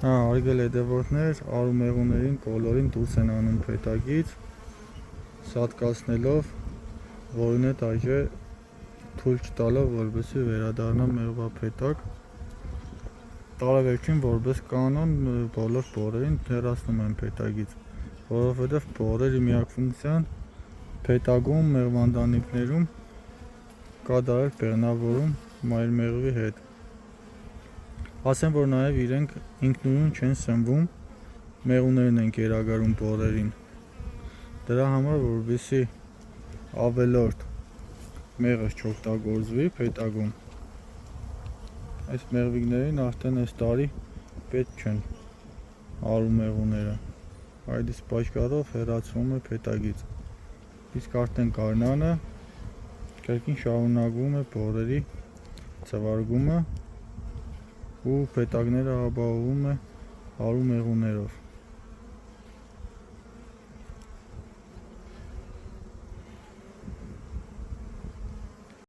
Արգել հետևորդներ արումեղուներին կոլորին դուրս են անում փետակից, սատկացնելով, որին հետ այժե թույլ չտալով, որպեսզի վերադառնա մեղվափետակ։ Տարեվերջին որպես կանոն բոլոր բորերին հեռացնում են փետակից, որովհետև բորերի միակ ֆունկցիան փետակում, մեղվանդանիկներում կատարել բեղմնավորում մայրմեղվի հետ։ Ասեմ, որ նաև իրենք ինքնուրույն չեն սնվում, մեղուներն են կերակրում բորերին։ Դրա համար, որպեսզի ավելորդ մեղր չօգտագործվի փետակում, այս մեղվիկներին արդեն այս տարի պետք չեն արումեղուները, այդից պատճառով հեռացվում է փետակից։ Իսկ արդեն գարնանը կրկին շարունակվում է բորերի ձվարկումը ու փետակները ապահովում է արումեղուներով։